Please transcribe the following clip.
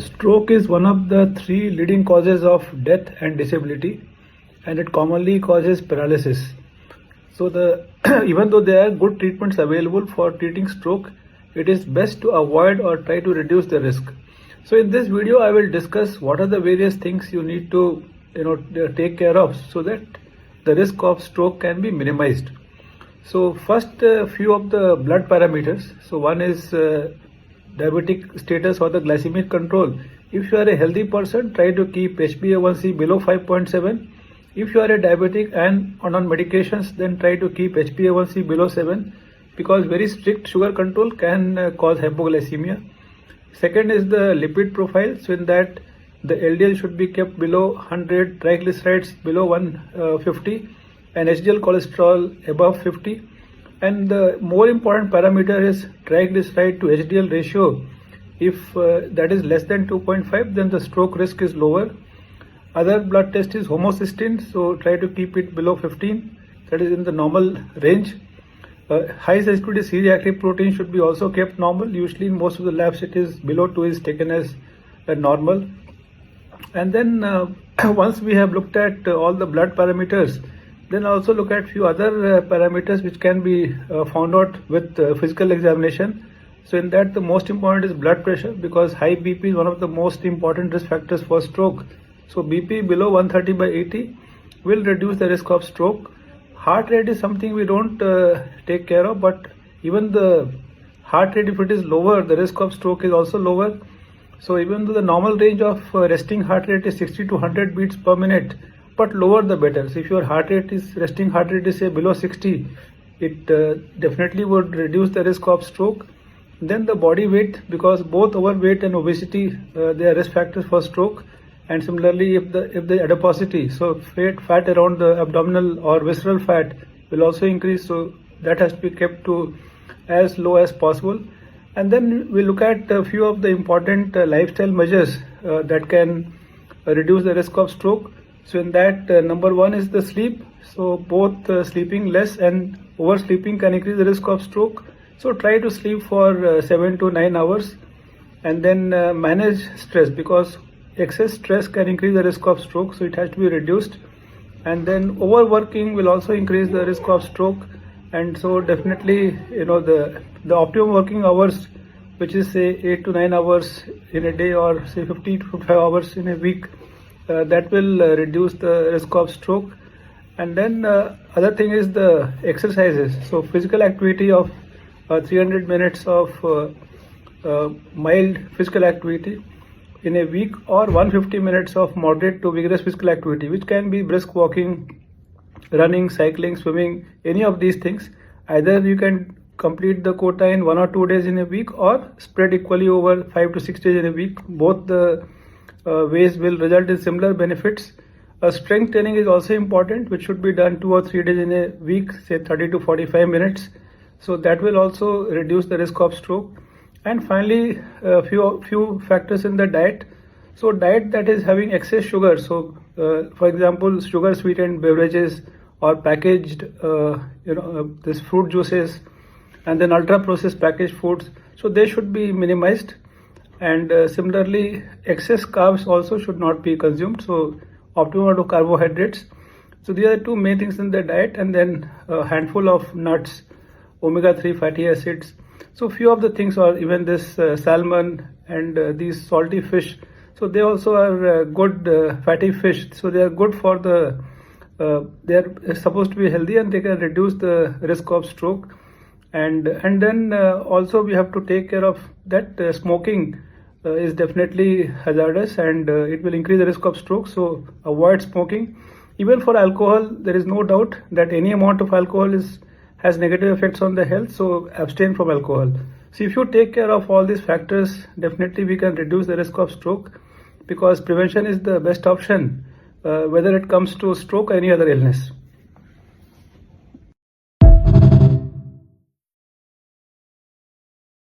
Stroke is one of the three leading causes of death and disability, and it commonly causes paralysis. So even though there are good treatments available for treating stroke, it is best to avoid or try to reduce the risk. So in this video, I will discuss what are the various things you need to take care of so that the risk of stroke can be minimized. So first, a few of the blood parameters. So one is diabetic status or the glycemic control. If you are a healthy person, try to keep HbA1c below 5.7. If you are a diabetic and on medications, then try to keep HbA1c below 7, because very strict sugar control can cause hypoglycemia. Second is the lipid profile. So in that, the LDL should be kept below 100, triglycerides below 150, and HDL cholesterol above 50. And the more important parameter is triglyceride to HDL ratio. If that is less than 2.5, then the stroke risk is lower. Other blood test is homocysteine, so try to keep it below 15, that is in the normal range. High sensitivity C-reactive protein should be also kept normal. Usually in most of the labs it is below 2 is taken as normal. And then once we have looked at all the blood parameters, then also look at few other parameters which can be found out with physical examination. So in that, the most important is blood pressure, because high BP is one of the most important risk factors for stroke. So BP below 130/80 will reduce the risk of stroke. Heart rate is something we don't take care of, but even the heart rate, if it is lower, the risk of stroke is also lower. So even though the normal range of resting heart rate is 60 to 100 beats per minute, but lower the better. So if your resting heart rate is say below 60, it definitely would reduce the risk of stroke. Then the body weight, because both overweight and obesity, they are risk factors for stroke. And similarly, if the adiposity, so fat around the abdominal or visceral fat will also increase, so that has to be kept to as low as possible. And then we look at a few of the important lifestyle measures that can reduce the risk of stroke. So in that, number one is the sleep. So both sleeping less and oversleeping can increase the risk of stroke. So try to sleep for 7 to 9 hours, and then manage stress, because excess stress can increase the risk of stroke, so it has to be reduced. And then overworking will also increase the risk of stroke. And so definitely, the optimum working hours, which is say 8 to 9 hours in a day, or say 50 to 55 hours in a week, that will reduce the risk of stroke. And then other thing is the exercises. So physical activity of 300 minutes of mild physical activity in a week, or 150 minutes of moderate to vigorous physical activity, which can be brisk walking, running, cycling, swimming, any of these things. Either you can complete the quota in 1 or 2 days in a week, or spread equally over 5 to 6 days in a week. Both the ways will result in similar benefits. Strength training is also important, which should be done 2 or 3 days in a week, say 30 to 45 minutes. So that will also reduce the risk of stroke. And finally, a few factors in the diet. So diet that is having excess sugar, so for example, sugar sweetened beverages or packaged this fruit juices, and then ultra processed packaged foods, so they should be minimized. And similarly, excess carbs also should not be consumed, so optimum of carbohydrates. So these are the two main things in the diet. And then a handful of nuts, omega-3 fatty acids. So few of the things are even this salmon and these salty fish. So they also are good fatty fish. So they are good for they are supposed to be healthy, and they can reduce the risk of stroke. And then also we have to take care of that smoking is definitely hazardous, and it will increase the risk of stroke. So avoid smoking. Even for alcohol, there is no doubt that any amount of alcohol has negative effects on the health, so abstain from alcohol. So if you take care of all these factors, definitely we can reduce the risk of stroke, because prevention is the best option, whether it comes to stroke or any other illness.